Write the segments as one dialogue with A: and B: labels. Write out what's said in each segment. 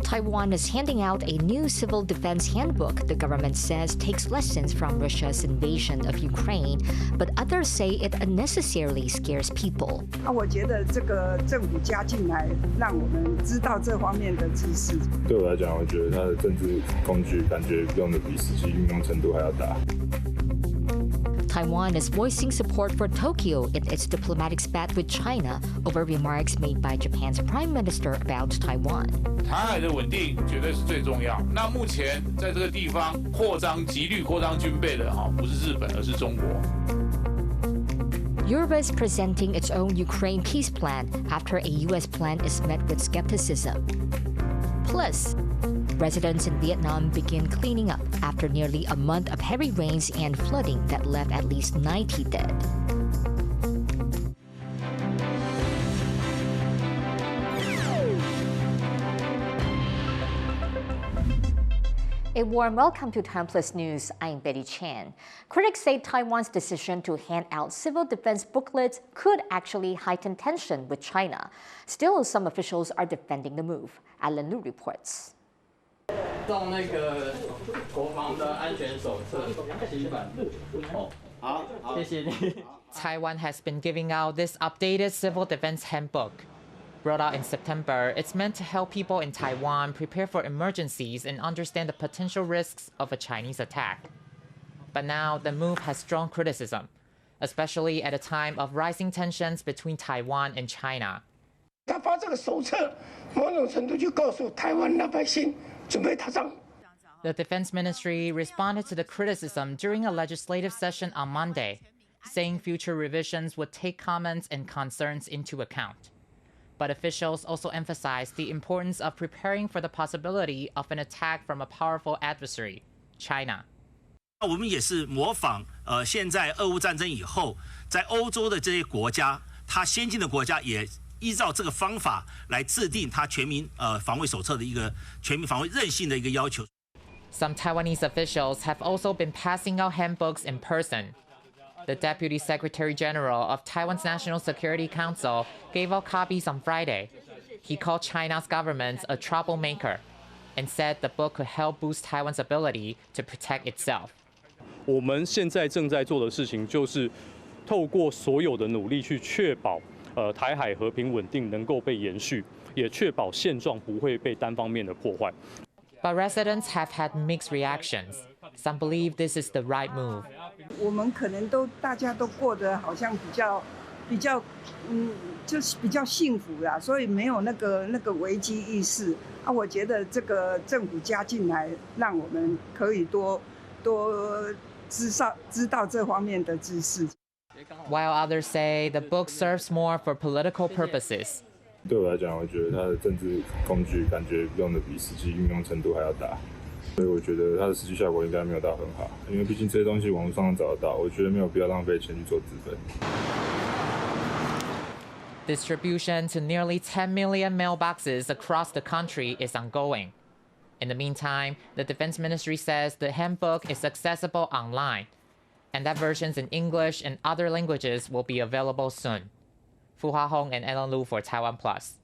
A: Taiwan is handing out a new civil defense handbook the government says takes lessons from Russia's invasion of Ukraine, but others say it unnecessarily scares people.
B: 我觉得这个政府加进来，让我们知道这方面的知识。
C: 对我来讲，我觉得它的政治工具感觉用的比实际运用程度还要大。
A: Taiwan is voicing support for Tokyo in its diplomatic spat with China over remarks made by Japan's Prime Minister about Taiwan.
D: 台海的稳定绝对是最重要。那目前在这个地方极力扩张军备的不是日本，而是中国。
A: Europe is presenting its own Ukraine peace plan after a U.S. plan is met with skepticism. Plus, residents in Vietnam begin cleaning up after nearly a month of heavy rains and flooding that left at least 90 dead. A warm welcome to TaiwanPlus News. I'm Betty Chan. Critics say Taiwan's decision to hand out civil defense booklets could actually heighten tension with China. Still, some officials are defending the move. Alan Lu reports.
E: Taiwan has been giving out this updated civil defense handbook. Brought out in September, it's meant to help people in Taiwan prepare for emergencies and understand the potential risks of a Chinese attack. But now the move has drawn criticism, especially at a time of rising tensions between Taiwan and China.
F: 他发这个手册，某种程度就告诉台湾老百姓准备打仗。
E: The Defense Ministry responded to the criticism during a legislative session on Monday, saying future revisions would take comments and concerns into account. But officials also emphasized the importance of preparing for the possibility of an attack from a powerful adversary, China.
G: 我们也是模仿现在俄乌战争以后，在欧洲的这些国家，它先进的国家也依照这个方法来制定它全民防卫手册的一个全民防卫韧性的一个要求。
E: Some Taiwanese officials have also been passing out handbooks in person. The Deputy Secretary General of Taiwan's National Security Council gave out copies on Friday. He called China's government a troublemaker and said the book could help boost Taiwan's ability to protect itself.
H: 我们现在正在做的事情就是透过所有的努力去确保台海和平稳定能够被延续，也确保现状不会被单方面的破坏。
E: But residents have had mixed reactions. Some believe this is the right move.
B: 我们可能大家都过得好像就是比较幸福啦，所以没有那个危机意识啊。我觉得这个政府加进来，让我们可以多知道这方面的知识。
E: While others say the book serves more for political purposes.
C: 对我来讲，我觉得它的政治工具感觉用的比实际运用程度还要大，所以我觉得它的实际效果应该没有到很好，因为毕竟这些东西网络上能找得到，我觉得没有必要浪费钱去做资本。
E: Distribution to nearly 10 million mailboxes across the country is ongoing. In the meantime, the Defense Ministry says the handbook is accessible online, and that versions in English and other languages will be available soon. Fu Hua Hong and Ellen Lu for TaiwanPlus.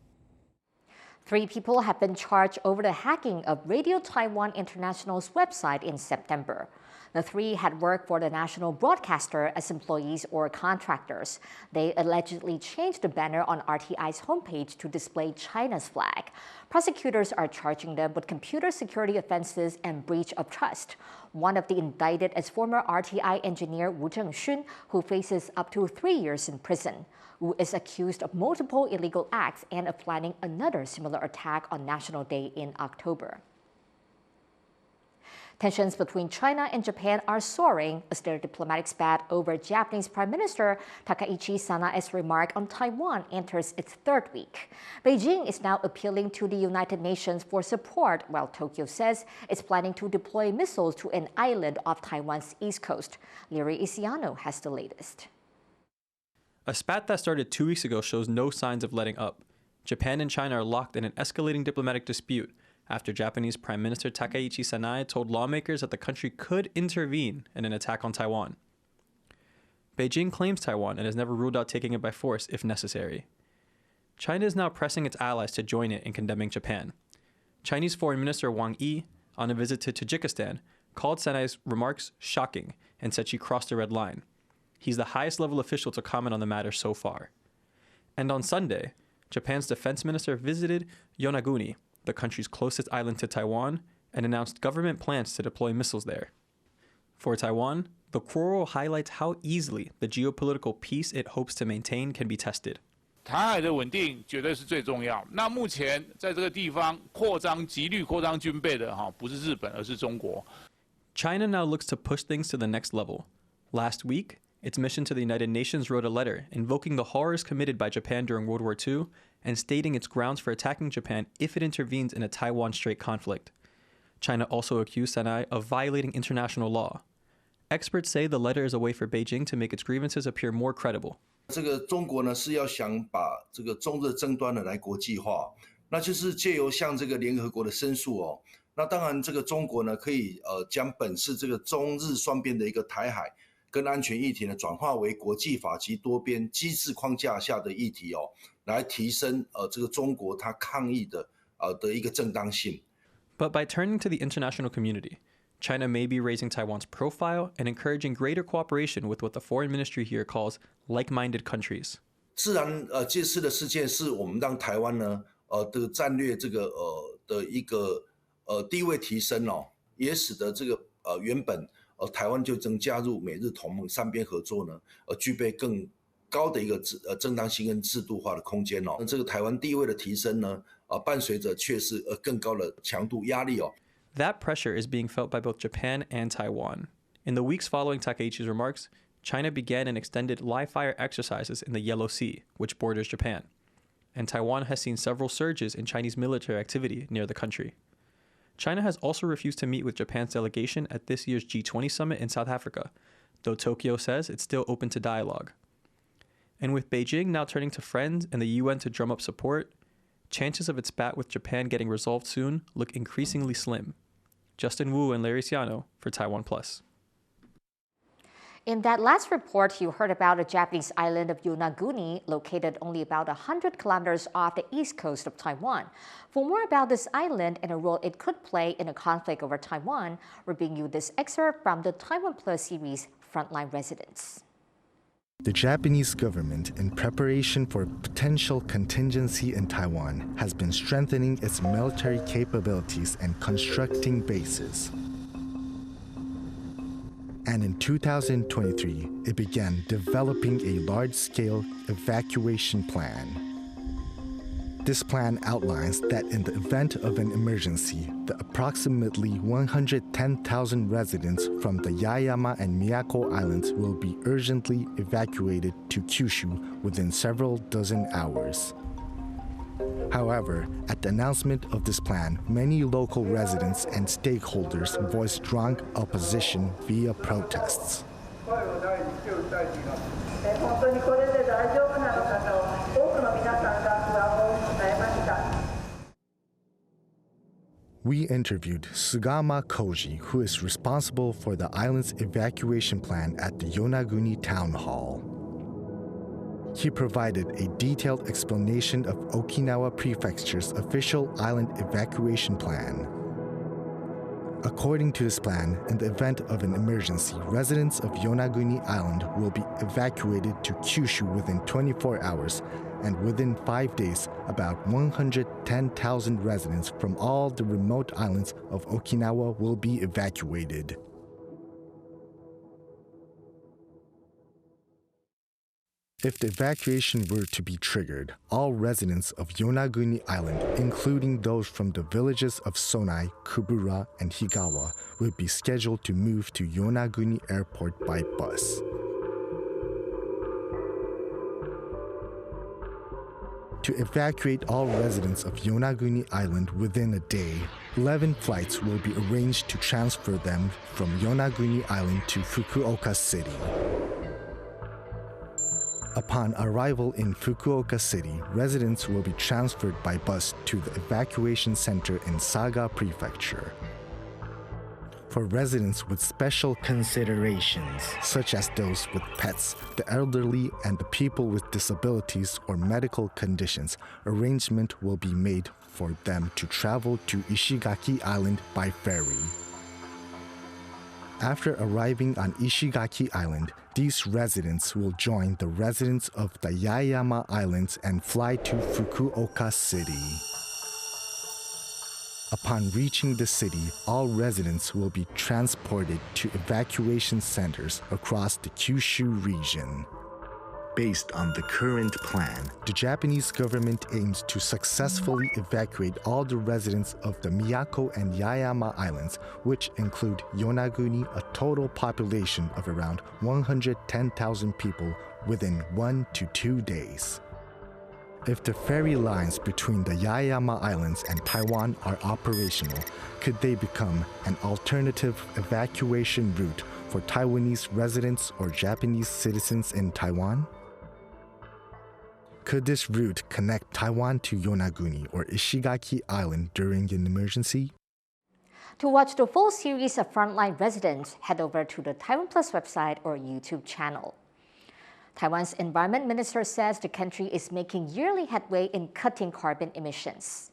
A: 3 people have been charged over the hacking of Radio Taiwan International's website in September. The 3 had worked for the national broadcaster as employees or contractors. They allegedly changed the banner on RTI's homepage to display China's flag. Prosecutors are charging them with computer security offenses and breach of trust. One of the indicted is former RTI engineer Wu Zhengxun, who faces up to 3 years in prison. Wu is accused of multiple illegal acts and of planning another similar attack on National Day in October. Tensions between China and Japan are soaring as their diplomatic spat over Japanese Prime Minister Takaichi Sanae's remark on Taiwan enters its 3rd week. Beijing is now appealing to the United Nations for support, while Tokyo says it's planning to deploy missiles to an island off Taiwan's east coast. Larry Isiano has the latest.
I: A spat that started 2 weeks ago shows no signs of letting up. Japan and China are locked in an escalating diplomatic dispute after Japanese Prime Minister Takaichi Sanae told lawmakers that the country could intervene in an attack on Taiwan. Beijing claims Taiwan and has never ruled out taking it by force if necessary. China is now pressing its allies to join it in condemning Japan. Chinese Foreign Minister Wang Yi, on a visit to Tajikistan, called Sanai's remarks shocking and said she crossed a red line. He's the highest level official to comment on the matter so far. And on Sunday, Japan's defense minister visited Yonaguni, the country's closest island to Taiwan, and announced government plans to deploy missiles there. For Taiwan, the quarrel highlights how easily the geopolitical peace it hopes to maintain can be tested.
D: 台海的稳定绝对是最重要。那目前在这个地方极力扩张军备的不是日本，而是中国。
I: China now looks to push things to the next level. Last week, its mission to the United Nations wrote a letter invoking the horrors committed by Japan during World War II and stating its grounds for attacking Japan if it intervenes in a Taiwan Strait conflict. China also accused Sanai of violating international law. Experts say the letter is a way for Beijing to make its grievances appear more credible.
J: 这个中国呢是要想把这个中日争端呢来国际化，那就是借由向这个联合国的申诉哦。那当然，这个中国呢可以将本次这个中日双边的一个台海跟安全议题呢转化为国际法及多边机制框架下的议题哦，来提升这个中国它抗议的一个正当性。
I: But by turning to the international community, China may be raising Taiwan's profile and encouraging greater cooperation with what the foreign ministry here calls like-minded countries.
J: 自然这次的事件是我们让台湾呢的战略这个的一个地位提升哦，也使得这个原本台湾就正加入美日同盟三边合作呢具备更高的一个正当性跟制度化的空间哦。那这个台湾地位的提升呢伴随着却是更高的强度压力哦。
I: That pressure is being felt by both Japan and Taiwan. In the weeks following Takeichi's remarks, China began and extended live-fire exercises in the Yellow Sea, which borders Japan. And Taiwan has seen several surges in Chinese military activity near the country. China has also refused to meet with Japan's delegation at this year's G20 summit in South Africa, though Tokyo says it's still open to dialogue. And with Beijing now turning to friends and the UN to drum up support, chances of its spat with Japan getting resolved soon look increasingly slim. Justin Wu and Larry Siano for TaiwanPlus.
A: In that last report, you heard about the Japanese island of Yonaguni, located only about 100 kilometers off the east coast of Taiwan. For more about this island and the role it could play in a conflict over Taiwan, we're bringing you this excerpt from the TaiwanPlus series, Frontline Residents.
K: The Japanese government, in preparation for potential contingency in Taiwan, has been strengthening its military capabilities and constructing bases. And in 2023, it began developing a large-scale evacuation plan. This plan outlines that in the event of an emergency, the approximately 110,000 residents from the Yaeyama and Miyako Islands will be urgently evacuated to Kyushu within several dozen hours. However, at the announcement of this plan, many local residents and stakeholders voiced strong opposition via protests. We interviewed Sugama Koji, who is responsible for the island's evacuation plan at the Yonaguni Town Hall. He provided a detailed explanation of Okinawa Prefecture's official island evacuation plan. According to this plan, in the event of an emergency, residents of Yonaguni Island will be evacuated to Kyushu within 24 hours, and within 5 days, about 110,000 residents from all the remote islands of Okinawa will be evacuated. If the evacuation were to be triggered, all residents of Yonaguni Island, including those from the villages of Sonai, Kubura, and Higawa, would be scheduled to move to Yonaguni Airport by bus. To evacuate all residents of Yonaguni Island within a day, 11 flights will be arranged to transfer them from Yonaguni Island to Fukuoka City. Upon arrival in Fukuoka City, residents will be transferred by bus to the evacuation center in Saga Prefecture. for residents with special considerations, such as those with pets, the elderly, and the people with disabilities or medical conditions. Arrangement will be made for them to travel to Ishigaki Island by ferry. After arriving on Ishigaki Island, these residents will join the residents of the Yaeyama Islands and fly to Fukuoka City. Upon reaching the city, all residents will be transported to evacuation centers across the Kyushu region. Based on the current plan, the Japanese government aims to successfully evacuate all the residents of the Miyako and Yaeyama Islands, which include Yonaguni, a total population of around 110,000 people, within 1 to 2 days. If the ferry lines between the Yaeyama Islands and Taiwan are operational, could they become an alternative evacuation route for Taiwanese residents or Japanese citizens in Taiwan? Could this route connect Taiwan to Yonaguni or Ishigaki Island during an emergency?
A: To watch the full series of Frontline Residents, head over to the TaiwanPlus website or YouTube channel. Taiwan's environment minister says the country is making yearly headway in cutting carbon emissions.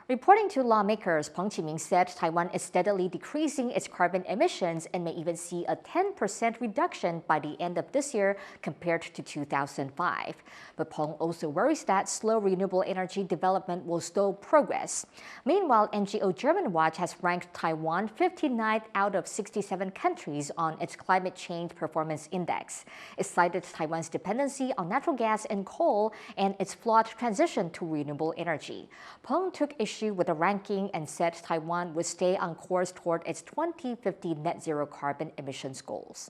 A: Reporting to lawmakers, Peng Qiming said Taiwan is steadily decreasing its carbon emissions and may even see a 10% reduction by the end of this year compared to 2005. But Peng also worries that slow renewable energy development will stall progress. Meanwhile, NGO German Watch has ranked Taiwan 59th out of 67 countries on its Climate Change Performance Index. It cited Taiwan's dependency on natural gas and coal and its flawed transition to renewable energy. Peng took issue with the ranking and said Taiwan would stay on course toward its 2050 net zero carbon emissions goals.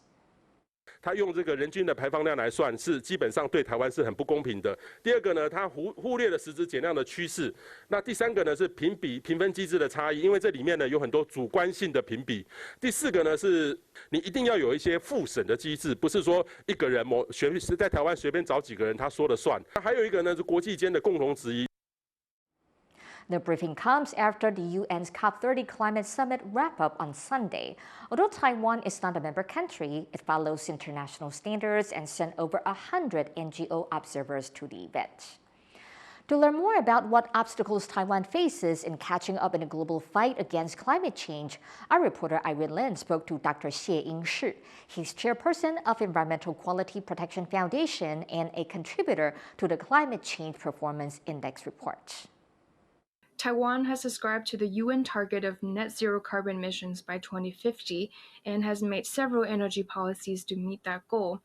L: 它用这个人均的排放量来算，是基本上对台湾是很不公平的。第二个呢，它忽略了实质减量的趋势。那第三个呢是评分机制的差异，因为这里面呢有很多主观性的评比。第四个呢是你一定要有一些复审的机制，不是说一个人在台湾随便找几个人他说了算。还有一个呢是国际间的共同质疑。
A: The briefing comes after the UN's COP30 climate summit wrap-up on Sunday. Although Taiwan is not a member country, it follows international standards and sent over 100 NGO observers to the event. To learn more about what obstacles Taiwan faces in catching up in a global fight against climate change, our reporter Irene Lin spoke to Dr. Xie Yingshi. He's chairperson of Environmental Quality Protection Foundation and a contributor to the Climate Change Performance Index report.
M: Taiwan has subscribed to the UN target of net zero carbon emissions by 2050 and has made several energy policies to meet that goal.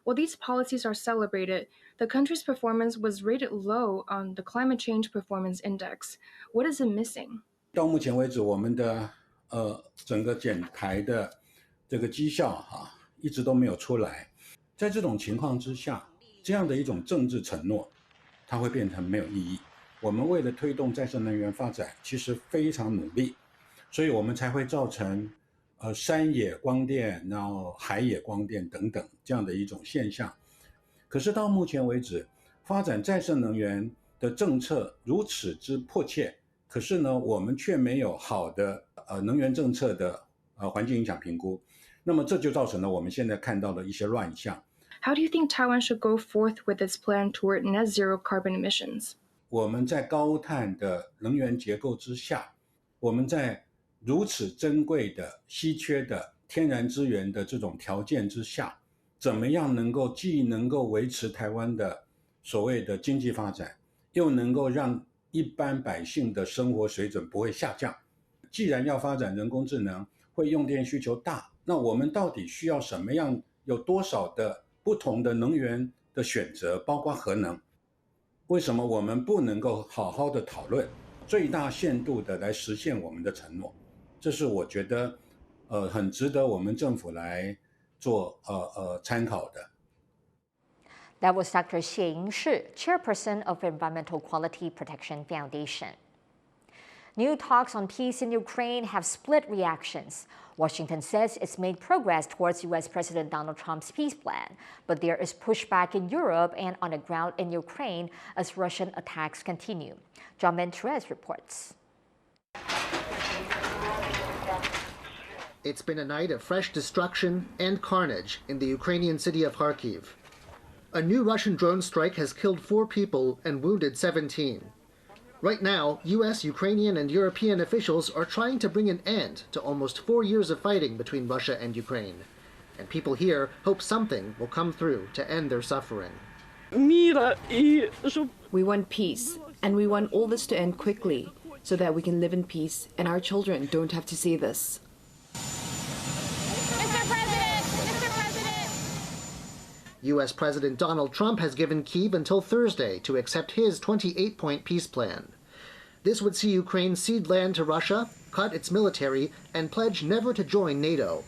M: While these policies are celebrated, the country's performance was rated low on the Climate Change Performance Index. What is it missing?
N: 到目前为止，我们的整个减排的这个绩效一直都没有出来。在这种情况之下，这样的一种政治承诺，它会变成没有意义。 我们为了推动再生能源发展，其实非常努力，所以我们才会造成山野光电，然后海野光电等等这样的一种现象。可是到目前为止，发展再生能源的政策如此之迫切，可是呢，我们却没有好的能源政策的环境影响评估，那么这就造成了我们现在看到的一些乱象。
M: How do you think Taiwan should go forth with its plan toward net zero carbon emissions?
N: 我们在高碳的能源结构之下，我们在如此珍贵的、稀缺的天然资源的这种条件之下，怎么样既能够维持台湾的所谓的经济发展，又能够让一般百姓的生活水准不会下降？既然要发展人工智能，会用电需求大，那我们到底需要什么样？有多少的不同的能源的选择，包括核能？ 为什么我们不能够好好的讨论，最大限度的来实现我们的承诺？这是我觉得，很值得我们政府来做参考的。
A: That was Dr. Xie Yingshi, chairperson of Environmental Quality Protection Foundation. New talks on peace in Ukraine have split reactions. Washington says it's made progress towards U.S. President Donald Trump's peace plan, but there is pushback in Europe and on the ground in Ukraine as Russian attacks continue. John Venturez reports.
O: It's been a night of fresh destruction and carnage in the Ukrainian city of Kharkiv. A new Russian drone strike has killed 4 people and wounded 17. Right now, US, Ukrainian, and European officials are trying to bring an end to almost 4 years of fighting between Russia and Ukraine. And people here hope something will come through to end their suffering.
P: We want peace, and we want all this to end quickly so that we can live in peace and our children don't have to see this.
O: US President Donald Trump has given Kyiv until Thursday to accept his 28-point peace plan. This would see Ukraine cede land to Russia, cut its military, and pledge never to join NATO.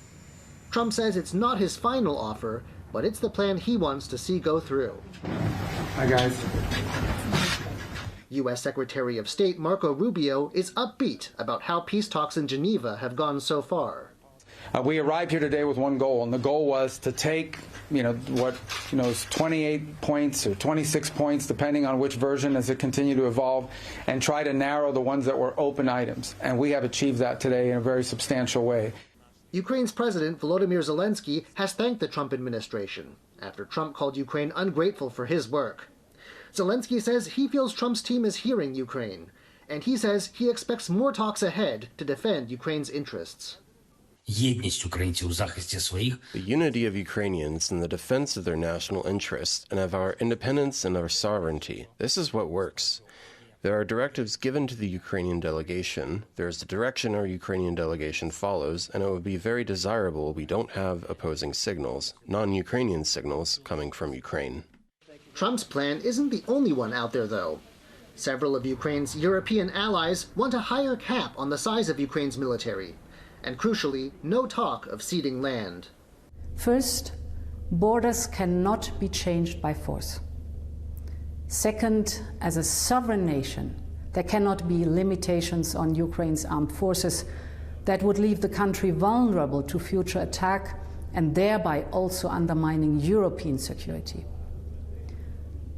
O: Trump says it's not his final offer, but it's the plan he wants to see go through.
Q: Hi, guys.
O: U.S. Secretary of State Marco Rubio is upbeat about how peace talks in Geneva have gone so far.
Q: We arrived here today with one goal, and the goal was to take, is 28 points or 26 points, depending on which version as it continued to evolve, and try to narrow the ones that were open items. And we have achieved that today in a very substantial way.
O: Ukraine's President Volodymyr Zelensky has thanked the Trump administration after Trump called Ukraine ungrateful for his work. Zelensky says he feels Trump's team is hearing Ukraine, and he says he expects more talks ahead to defend Ukraine's interests.
R: The unity of Ukrainians in the defense of their national interests and of our independence and our sovereignty. This is what works. There are directives given to the Ukrainian delegation. There is the direction our Ukrainian delegation follows, and it would be very desirable we don't have opposing signals, non-Ukrainian signals, coming from Ukraine.
O: Trump's plan isn't the only one out there, though. Several of Ukraine's European allies want a higher cap on the size of Ukraine's military. And crucially, no talk of ceding land.
S: First, borders cannot be changed by force. Second, as a sovereign nation, there cannot be limitations on Ukraine's armed forces that would leave the country vulnerable to future attack and thereby also undermining European security.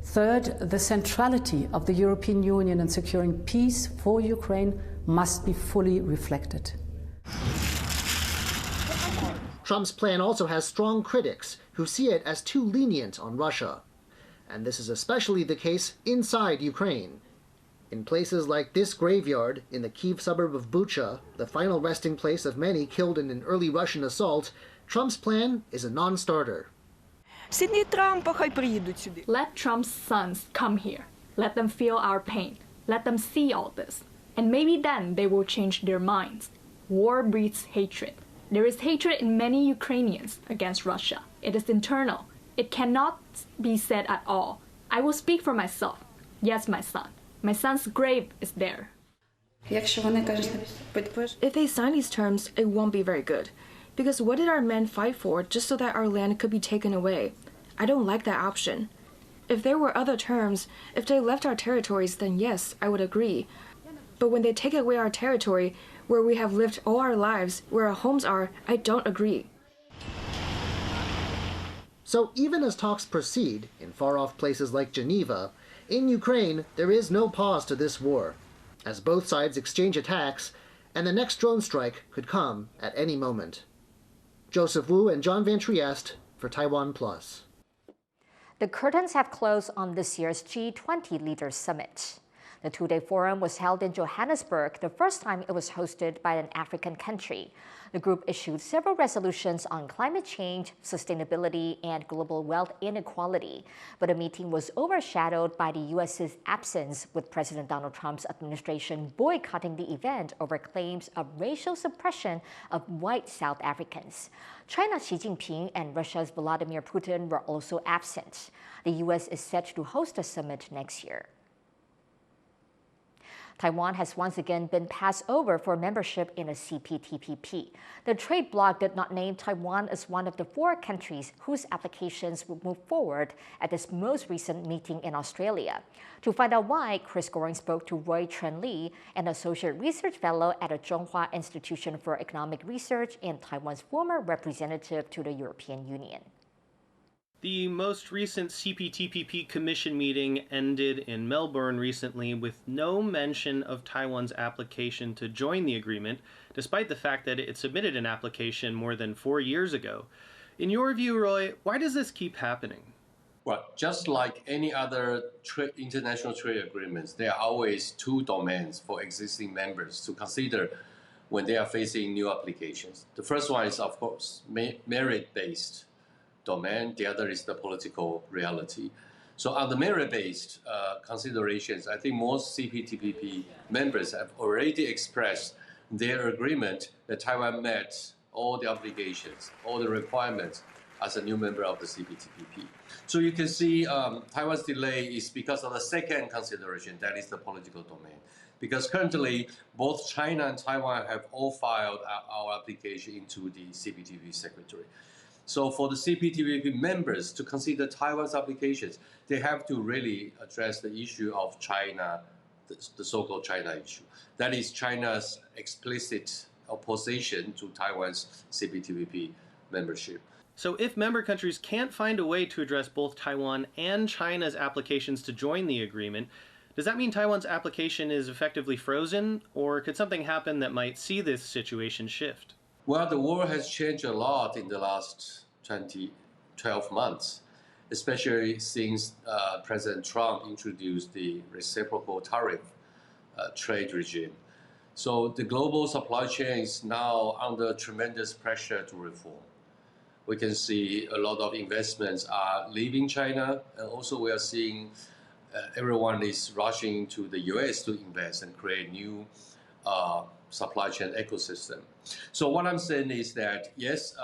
S: Third, the centrality of the European Union in securing peace for Ukraine must be fully reflected.
O: Trump's plan also has strong critics who see it as too lenient on Russia. And this is especially the case inside Ukraine. In places like this graveyard in the Kyiv suburb of Bucha, the final resting place of many killed in an early Russian assault, Trump's plan is a non-starter.
T: Let Trump's sons come here. Let them feel our pain. Let them see all this. And maybe then they will change their minds. War breeds hatred. There is hatred in many Ukrainians against Russia. It is internal. It cannot be said at all. I will speak for myself. Yes, my son. My son's grave is there.
M: If they sign these terms, it won't be very good. Because what did our men fight for just so that our land could be taken away? I don't like that option. If there were other terms, if they left our territories, then yes, I would agree. But when they take away our territory, where we have lived all our lives, where our homes are, I don't agree.
O: So even as talks proceed in far-off places like Geneva, in Ukraine there is no pause to this war, as both sides exchange attacks, and the next drone strike could come at any moment. Joseph Wu and John Van Trieste for TaiwanPlus.
A: The curtains have closed on this year's G20 Leaders Summit. The two-day forum was held in Johannesburg, the first time it was hosted by an African country. The group issued several resolutions on climate change, sustainability, and global wealth inequality. But the meeting was overshadowed by the U.S.'s absence, with President Donald Trump's administration boycotting the event over claims of racial suppression of white South Africans. China's Xi Jinping and Russia's Vladimir Putin were also absent. The U.S. is set to host the summit next year. Taiwan has once again been passed over for membership in a CPTPP. The trade bloc did not name Taiwan as one of the 4 countries whose applications will move forward at this most recent meeting in Australia. To find out why, Chris Goring spoke to Roy Chun Lee, an associate research fellow at the Zhonghua Institution for Economic Research and Taiwan's former representative to the European Union.
U: The most recent CPTPP Commission meeting ended in Melbourne recently with no mention of Taiwan's application to join the agreement, despite the fact that it submitted an application more than 4 years ago. In your view, Roy, why does this keep happening?
V: Well, just like any other international trade agreements, there are always two domains for existing members to consider when they are facing new applications. The first one is, of course, merit-based domain. The other is the political reality. So on the merit-based considerations, I think most CPTPP members have already expressed their agreement that Taiwan met all the obligations, all the requirements as a new member of the CPTPP. So you can see Taiwan's delay is because of the second consideration, that is the political domain. Because currently, both China and Taiwan have all filed our application into the CPTPP Secretary. So for the CPTPP members to consider Taiwan's applications, they have to really address the issue of China, the so-called China issue. That is China's explicit opposition to Taiwan's CPTPP membership.
U: So if member countries can't find a way to address both Taiwan and China's applications to join the agreement, does that mean Taiwan's application is effectively frozen, or could something happen that might see this situation shift?
V: Well, the world has changed a lot in the last 12 months, especially since President Trump introduced the reciprocal tariff trade regime. So the global supply chain is now under tremendous pressure to reform. We can see a lot of investments are leaving China, and also we are seeing everyone is rushing to the US to invest and create new supply chain ecosystem. So what I'm saying is that, yes,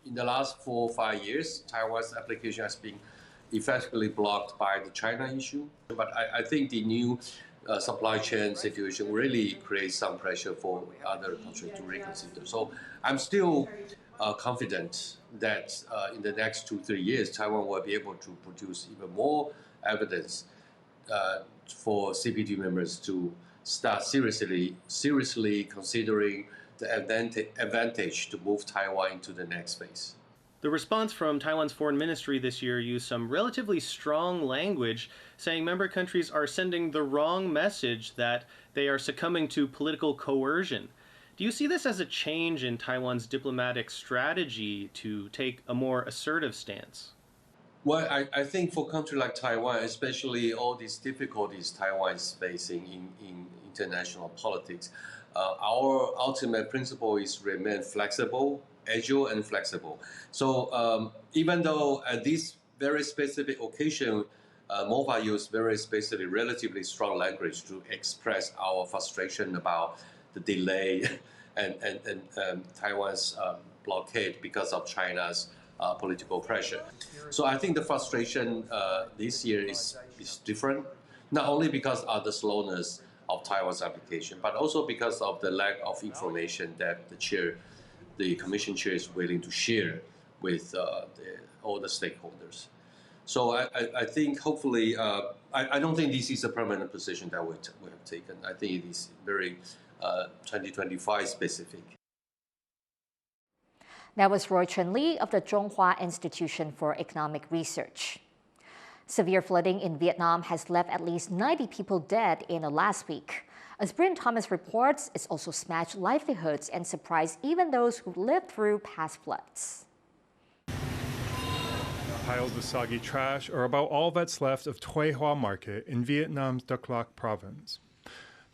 V: in the last 4 or 5 years, Taiwan's application has been effectively blocked by the China issue. But I think the new supply chain situation really creates some pressure for other countries to reconsider. So I'm still confident that in the next 2-3 years, Taiwan will be able to produce even more evidence for CPT members to start seriously considering the advantage to move Taiwan into the next phase.
U: The response from Taiwan's foreign ministry this year used some relatively strong language, saying member countries are sending the wrong message that they are succumbing to political coercion. Do you see this as a change in Taiwan's diplomatic strategy to take a more assertive stance?
V: Well, I think for a country like Taiwan, especially all these difficulties Taiwan is facing in international politics, our ultimate principle is remain flexible, agile and flexible. So even though at this very specific occasion, MOFA used very specific, relatively strong language to express our frustration about the delay and Taiwan's blockade because of China's political pressure. So I think the frustration this year is different, not only because of the slowness of Taiwan's application, but also because of the lack of information that the Commission chair is willing to share with all the stakeholders. So I think hopefully, I don't think this is a permanent position that we have taken. I think it is very 2025 specific.
A: That was Roy Chun Lee of the Zhonghua Institution for Economic Research. Severe flooding in Vietnam has left at least 90 people dead in the last week. As Bryn Thomas reports, it's also smashed livelihoods and surprised even those who lived through past floods.
W: Piles of soggy trash are about all that's left of Thuy Hoa Market in Vietnam's Duc Loc province.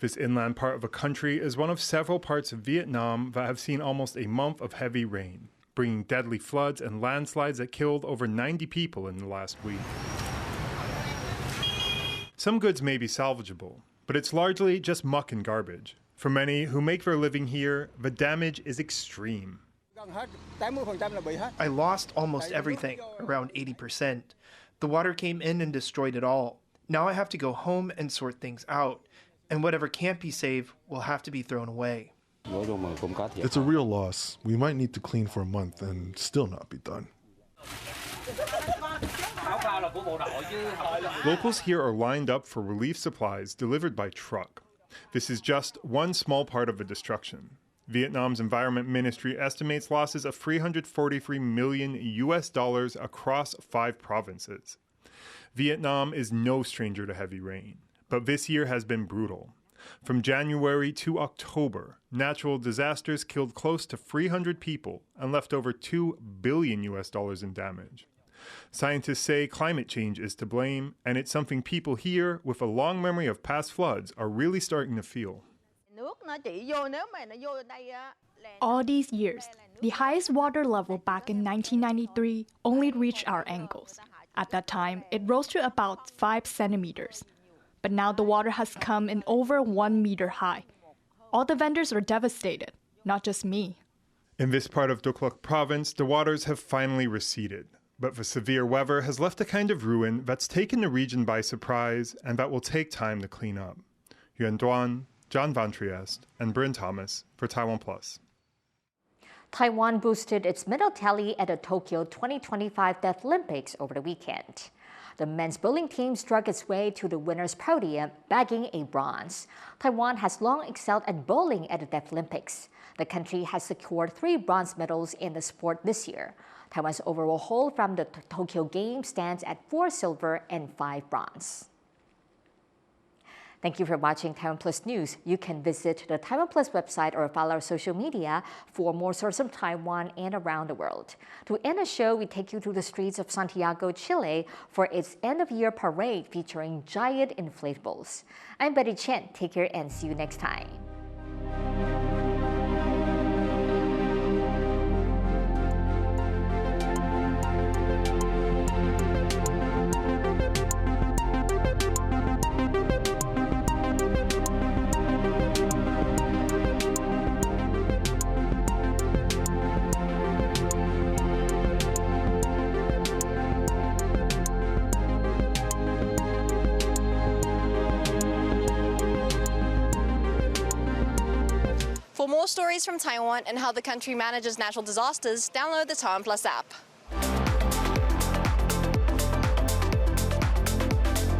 W: This inland part of the country is one of several parts of Vietnam that have seen almost a month of heavy rain, bringing deadly floods and landslides that killed over 90 people in the last week. Some goods may be salvageable, but it's largely just muck and garbage. For many who make their living here, the damage is extreme.
X: I lost almost everything, around 80%. The water came in and destroyed it all. Now I have to go home and sort things out, and whatever can't be saved will have to be thrown away.
K: It's a real loss. We might need to clean for a month and still not be done.
W: Locals here are lined up for relief supplies delivered by truck. This is just one small part of the destruction. Vietnam's Environment Ministry estimates losses of $343 million across 5 provinces. Vietnam is no stranger to heavy rain, but this year has been brutal. From January to October, natural disasters killed close to 300 people and left over $2 billion in damage. Scientists say climate change is to blame, and it's something people here with a long memory of past floods are really starting to feel.
T: All these years, the highest water level back in 1993 only reached our ankles. At that time, it rose to about 5 centimeters. But now the water has come in over 1 meter high. All the vendors are devastated, not just me.
W: In this part of Duc Loc province, the waters have finally receded. But the severe weather has left a kind of ruin that's taken the region by surprise and that will take time to clean up. Yuan Duan, John Van Trieste, and Bryn Thomas for TaiwanPlus.
A: Taiwan boosted its medal tally at the Tokyo 2025 Deaf Olympics over the weekend. The men's bowling team struck its way to the winner's podium, bagging a bronze. Taiwan has long excelled at bowling at the Deaf Olympics. The country has secured 3 bronze medals in the sport this year. Taiwan's overall haul from the Tokyo Games stands at 4 silver and 5 bronze. Thank you for watching TaiwanPlus News. You can visit the TaiwanPlus website or follow our social media for more stories from Taiwan and around the world. To end the show, we take you to the streets of Santiago, Chile for its end-of-year parade featuring giant inflatables. I'm Betty Chen. Take care and see you next time.
B: For more stories from Taiwan and how the country manages natural disasters, download the TaiwanPlus app.